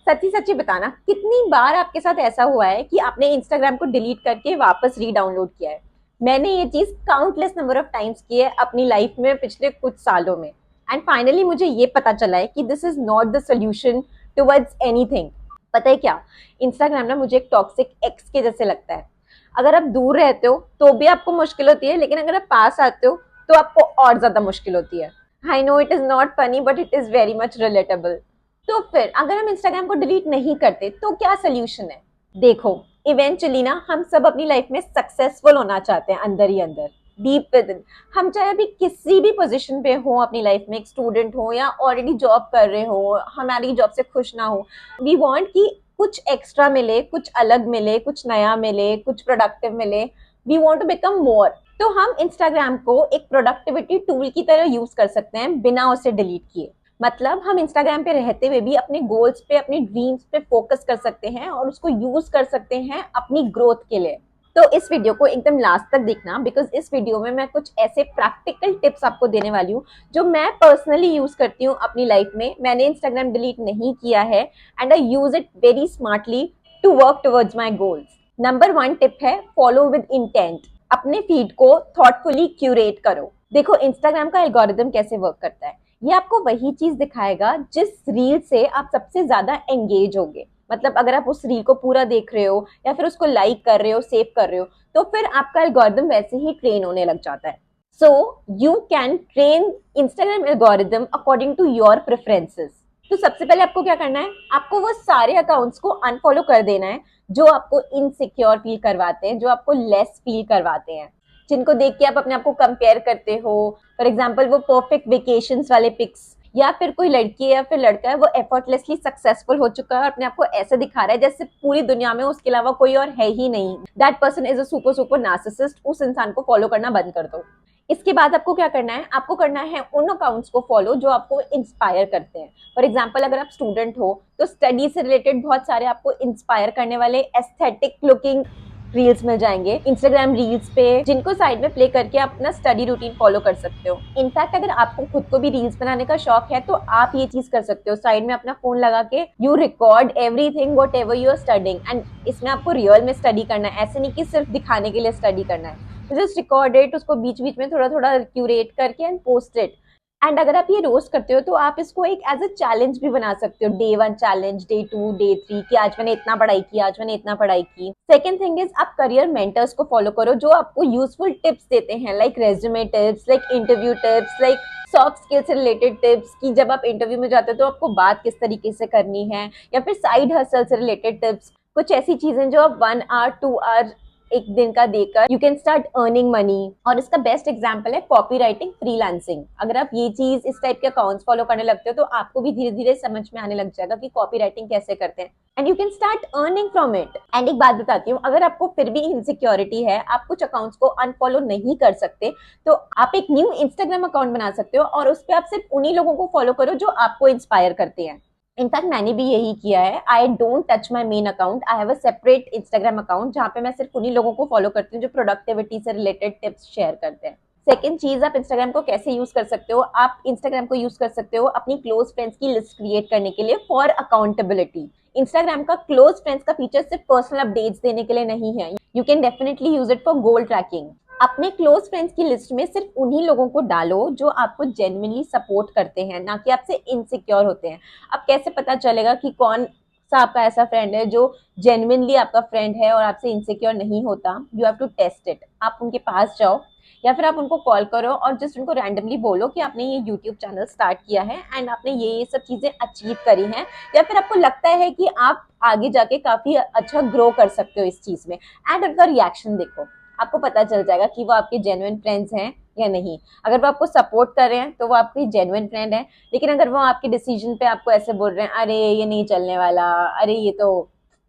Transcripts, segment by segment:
सच्ची सच्ची बताना, कितनी बार आपके साथ ऐसा हुआ है कि आपने इंस्टाग्राम को डिलीट करके वापस रीडाउनलोड किया है? मैंने ये चीज काउंटलेस नंबर ऑफ टाइम्स की है अपनी लाइफ में पिछले कुछ सालों में। एंड फाइनली मुझे ये पता चला है कि this is not the solution towards anything. पता है क्या, इंस्टाग्राम ना मुझे एक टॉक्सिक एक्स के जैसे लगता है। अगर आप दूर रहते हो तो भी आपको मुश्किल होती है, लेकिन अगर आप पास आते हो तो आपको और ज्यादा मुश्किल होती है। I know it is not funny but it is very much relatable. तो फिर अगर हम इंस्टाग्राम को डिलीट नहीं करते तो क्या सोल्यूशन है? देखो, इवेंचुअली ना हम सब अपनी लाइफ में सक्सेसफुल होना चाहते हैं, अंदर ही अंदर, डीप विद इन। हम चाहे अभी किसी भी पोजीशन पे हो अपनी लाइफ में, एक स्टूडेंट हो या ऑलरेडी जॉब कर रहे हो, हमारी जॉब से खुश ना हो, वी वांट कि कुछ एक्स्ट्रा मिले, कुछ अलग मिले, कुछ नया मिले, कुछ प्रोडक्टिव मिले। We want to become more. तो हम इंस्टाग्राम को एक प्रोडक्टिविटी टूल की तरह यूज कर सकते हैं बिना उसे डिलीट किए। मतलब हम इंस्टाग्राम पे रहते हुए भी अपने गोल्स पे, अपने ड्रीम्स पे फोकस कर सकते हैं और उसको यूज कर सकते हैं अपनी ग्रोथ के लिए। तो इस वीडियो को एकदम लास्ट तक देखना, बिकॉज इस वीडियो में मैं कुछ ऐसे प्रैक्टिकल टिप्स आपको देने वाली हूँ जो मैं पर्सनली यूज करती हूँ अपनी लाइफ में। मैंने इंस्टाग्राम डिलीट नहीं किया है and I use it very smartly to work towards my goals. Number 1 tip है फॉलो विद इंटेंट। अपने फीड को थॉटफुली क्यूरेट करो। देखो, इंस्टाग्राम का एल्गोरिदम कैसे वर्क करता है, ये आपको वही चीज दिखाएगा जिस रील से आप सबसे ज्यादा एंगेज होगे। मतलब अगर आप उस रील को पूरा देख रहे हो या फिर उसको लाइक कर रहे हो, सेव कर रहे हो, तो फिर आपका एल्गोरिदम वैसे ही ट्रेन होने लग जाता है। So you can train Instagram algorithm according to your preferences. तो सबसे पहले आपको क्या करना है, आपको वो सारे अकाउंट्स को अनफॉलो कर देना है जो आपको इनसिक्योर फील करवाते हैं, जो आपको लेस फील करवाते हैं, जिनको देख के आप अपने आप को कंपेयर करते हो। फॉर एग्जाम्पल वो परफेक्ट वेकेशंस वाले पिक्स, या फिर कोई लड़की है या फिर लड़का है वो एफर्टलेसली सक्सेसफुल हो चुका है और अपने आप को ऐसे दिखा रहा है जैसे पूरी दुनिया में उसके अलावा कोई और है ही नहीं। That person is a super super narcissist. उस इंसान को फॉलो करना बंद कर दो। इसके बाद आपको क्या करना है, आपको करना है उन अकाउंट्स को फॉलो जो आपको इंस्पायर करते हैं। फॉर एग्जाम्पल अगर आप स्टूडेंट हो तो स्टडी से रिलेटेड बहुत सारे आपको इंस्पायर करने वाले एस्थेटिक लुकिंग रील्स मिल जाएंगे इंस्टाग्राम रील्स पे, जिनको साइड में प्ले करके आप अपना स्टडी रूटीन फॉलो कर सकते हो। इनफैक्ट अगर आपको खुद को भी रील्स बनाने का शौक है तो आप ये चीज कर सकते हो, साइड में अपना फोन लगा के you record everything whatever you are studying. And इसमें आपको रियल में स्टडी करना है, ऐसे नहीं कि सिर्फ दिखाने के लिए स्टडी करना है। जस्ट रिकॉर्ड इट, उसको बीच बीच में थोड़ा थोड़ा क्यूरेट करके एंड पोस्ट इट। एंड अगर आप ये रोज करते हो तो आप इसको एक एज अ चैलेंज भी बना सकते हो। डे 1 चैलेंज, डे 2, डे 3 कि आज मैंने इतना पढ़ाई की, आज मैंने इतना पढ़ाई की। सेकेंड थिंग इज आप करियर मेंटर्स को फॉलो करो जो आपको यूजफुल टिप्स देते हैं, like resume tips, like interview tips, like soft skill से रिलेटेड टिप्स कि जब आप इंटरव्यू में जाते हो तो आपको बात किस तरीके से करनी है, या फिर साइड हसल से रिलेटेड टिप्स। कुछ ऐसी चीजें जो आप 1 आवर 2 आवर एक दिन का देकर you can start earning money. और इसका बेस्ट एग्जांपल है कॉपी राइटिंग, फ्रीलांसिंग। अगर आप ये चीज, इस टाइप के अकाउंट्स फॉलो करने लगते हो तो आपको भी धीरे धीरे समझ में आने लग जाएगा कि कॉपी राइटिंग कैसे करते हैं, and you can start earning from it. And एक बात बताती हूँ, अगर आपको फिर भी इनसिक्योरिटी है, आप कुछ अकाउंट्स को अनफॉलो नहीं कर सकते, तो आप एक न्यू इंस्टाग्राम अकाउंट बना सकते हो और उस पर आप सिर्फ उन्हीं लोगों को फॉलो करो जो आपको इंस्पायर करते हैं। इनफैक्ट मैंने भी यही किया है। I don't touch my main account, I have a separate Instagram account जहाँ पे मैं सिर्फ उन्हीं लोगों को फॉलो करती हूँ जो प्रोडक्टिविटी से रिलेटेड टिप्स शेयर करते हैं। सेकेंड चीज, आप इंस्टाग्राम को कैसे यूज कर सकते हो, आप इंस्टाग्राम को यूज कर सकते हो अपनी क्लोज फ्रेंड्स की लिस्ट क्रिएट करने के लिए फॉर अकाउंटेबिलिटी। इंस्टाग्राम का क्लोज फ्रेंड्स का फीचर सिर्फ पर्सनल अपडेट्स देने के लिए नहीं है, you can definitely use it for goal tracking. अपने क्लोज फ्रेंड्स की लिस्ट में सिर्फ उन्हीं लोगों को डालो जो आपको जेन्युइनली सपोर्ट करते हैं, ना कि आपसे इनसिक्योर होते हैं। अब कैसे पता चलेगा कि कौन सा आपका ऐसा फ्रेंड है जो जेन्युइनली आपका फ्रेंड है और आपसे इनसिक्योर नहीं होता? You have to test it. आप उनके पास जाओ या फिर आप उनको कॉल करो और जस्ट उनको रैंडमली बोलो कि आपने ये यूट्यूब चैनल स्टार्ट किया है एंड आपने ये सब चीजें अचीव करी हैं, या फिर आपको लगता है कि आप आगे जाके काफी अच्छा ग्रो कर सकते हो इस चीज में। एंड उनका रिएक्शन देखो, आपको पता चल जाएगा कि वो आपके जेन्युइन फ्रेंड्स हैं या नहीं। अगर वो आपको सपोर्ट कर रहे हैं तो वो आपके जेन्युइन फ्रेंड है, लेकिन अगर वो आपके डिसीजन पे आपको ऐसे बोल रहे हैं, अरे ये नहीं चलने वाला, अरे ये तो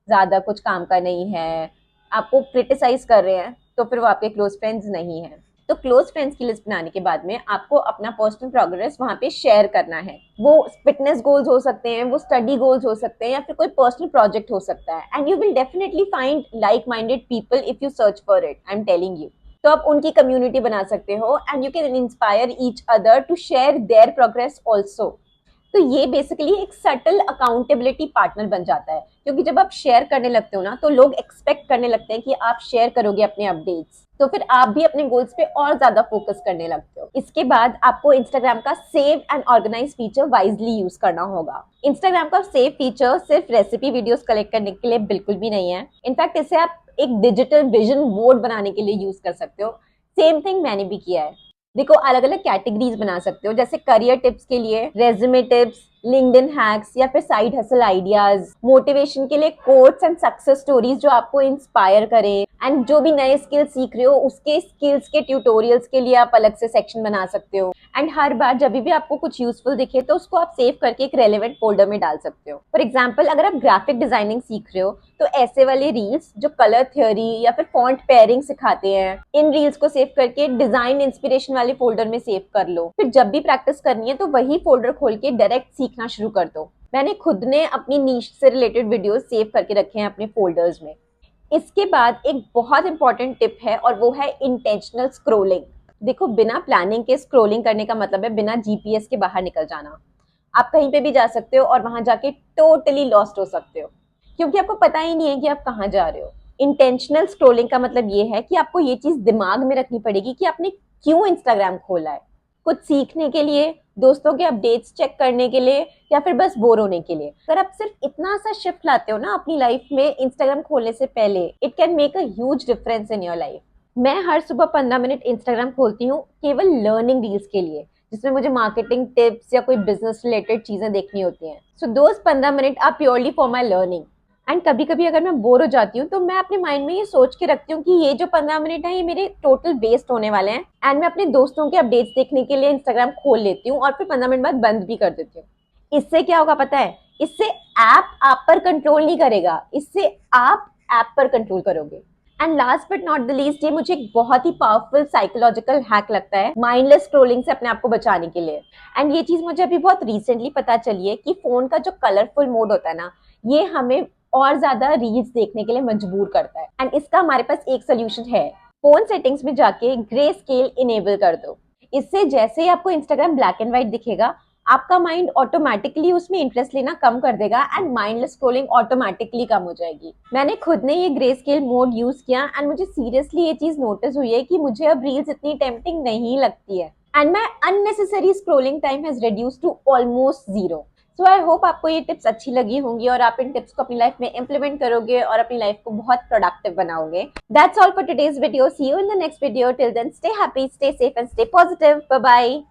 ज्यादा कुछ काम का नहीं है, आपको क्रिटिसाइज कर रहे हैं, तो फिर वो आपके क्लोज फ्रेंड्स नहीं है। तो क्लोज फ्रेंड्स की लिस्ट बनाने के बाद में आपको अपना पर्सनल प्रोग्रेस वहां पे शेयर करना है। वो फिटनेस गोल्स हो सकते हैं, वो स्टडी गोल्स हो सकते हैं, या फिर कोई पर्सनल प्रोजेक्ट हो सकता है। And you will definitely find like minded people if you search for it, I am telling you. तो आप उनकी कम्युनिटी बना सकते हो and you can inspire each other to share their progress also. तो ये बेसिकली एक सटल अकाउंटेबिलिटी पार्टनर बन जाता है, क्योंकि जब आप शेयर करने लगते हो ना तो लोग एक्सपेक्ट करने लगते हैं कि आप शेयर करोगे अपने अपडेट्स, तो फिर आप भी अपने गोल्स पे और ज्यादा फोकस करने लगते हो। इसके बाद आपको इंस्टाग्राम का save and organise feature wisely use करना होगा। इंस्टाग्राम का सेव फीचर सिर्फ रेसिपी वीडियोस कलेक्ट करने के लिए बिल्कुल भी नहीं है। इनफैक्ट इसे आप एक डिजिटल विजन बोर्ड बनाने के लिए यूज कर सकते हो। सेम थिंग मैंने भी किया है। देखो, अलग अलग कैटेगरीज बना सकते हो, जैसे करियर टिप्स के लिए रेज्यूमे टिप्स, लिंक्डइन हैक्स या फिर साइड हसल आइडियाज, मोटिवेशन के लिए कोट्स एंड सक्सेस स्टोरीज जो आपको इंस्पायर करें, एंड जो भी नए स्किल्स सीख रहे हो उसके स्किल्स के ट्यूटोरियल्स के लिए आप अलग से सेक्शन बना सकते हो। एंड हर बार जब भी आपको कुछ यूजफुल दिखे तो उसको आप सेव करके एक रेलेवेंट फोल्डर में डाल सकते हो। फॉर एग्जाम्पल, अगर आप ग्राफिक डिजाइनिंग सीख रहे हो तो ऐसे वाले रील्स जो कलर थ्योरी या फिर फॉन्ट पेयरिंग सिखाते हैं, इन रील्स को सेव करके डिजाइन इंस्पिरेशन वाले फोल्डर में सेव कर लो। फिर जब भी प्रैक्टिस करनी है तो वही फोल्डर खोल के डायरेक्ट सीखना शुरू कर दो। मैंने खुद ने अपनी नीश से रिलेटेड वीडियोस सेव करके रखे हैं अपने फोल्डर्स में। इसके बाद एक बहुत इंपॉर्टेंट टिप है और वो है इंटेंशनल स्क्रोलिंग। देखो, बिना प्लानिंग के स्क्रोलिंग करने का मतलब है बिना जीपीएस के बाहर निकल जाना। आप कहीं पे भी जा सकते हो और वहां जाके टोटली लॉस्ट हो सकते हो, क्योंकि आपको पता ही नहीं है कि आप कहाँ जा रहे हो। इंटेंशनल स्क्रोलिंग का मतलब ये है कि आपको ये चीज दिमाग में रखनी पड़ेगी कि आपने क्यों इंस्टाग्राम खोला है। कुछ सीखने के लिए, दोस्तों के अपडेट्स चेक करने के लिए, या फिर बस बोर होने के लिए। अगर आप सिर्फ इतना सा शिफ्ट लाते हो ना अपनी लाइफ में इंस्टाग्राम खोलने से पहले, it can make a huge difference in your life. मैं हर सुबह 15 मिनट इंस्टाग्राम खोलती हूँ केवल लर्निंग रील्स के लिए, जिसमें मुझे मार्केटिंग टिप्स या कोई बिजनेस रिलेटेड चीजें देखनी होती हैं। So those 15 minute are purely for my learning. And कभी कभी अगर मैं बोर हो जाती हूँ तो मैं अपने माइंड में ये सोच के रखती हूँ कि ये जो 15 मिनट है ये मेरे टोटल वेस्ट होने वाले हैं, एंड मैं अपने दोस्तों के अपडेट्स देखने के लिए इंस्टाग्राम खोल लेती हूँ और फिर 15 मिनट बाद बंद भी कर देती हूँ। इससे क्या होगा पता है? इससे ऐप आप पर कंट्रोल नहीं करेगा, इससे आप ऐप पर कंट्रोल करोगे। And last but not the least, ये मुझे एक बहुत ही पावरफुल साइकोलॉजिकल हैक लगता है माइंडलेस स्क्रोलिंग से अपने आप को बचाने के लिए। एंड ये चीज मुझे अभी बहुत रिसेंटली पता चली है कि फोन का जो कलरफुल मोड होता है ना, ये हमें और ज्यादा रील्स देखने के लिए मजबूर करता है। एंड इसका हमारे पास एक सोल्यूशन है। फोन सेटिंग्स में जाके ग्रे स्केल इनेबल कर दो। इससे जैसे ही आपको इंस्टाग्राम ब्लैक एंड व्हाइट दिखेगा, आपका माइंड ऑटोमेटिकली उसमें इंटरेस्ट लेना कम कर देगा एंड माइंडलेस स्क्रॉलिंग ऑटोमेटिकली कम हो जाएगी। मैंने खुद ने ये ग्रे स्केल मोड यूज किया एंड मुझे सीरियसली ये चीज नोटिस हुई है कि मुझे अब रील्स इतनी टेम्पटिंग नहीं लगती है, and my unnecessary scrolling time has reduced to almost zero. So I hope आपको ये टिप्स अच्छी लगी होंगी और आप इन टिप्स को अपनी लाइफ में इंप्लीमेंट करोगे और अपनी लाइफ को बहुत प्रोडक्टिव बनाओगे। That's all for today's video. See you in the next video. Till then, stay happy, stay safe and stay positive. Bye bye.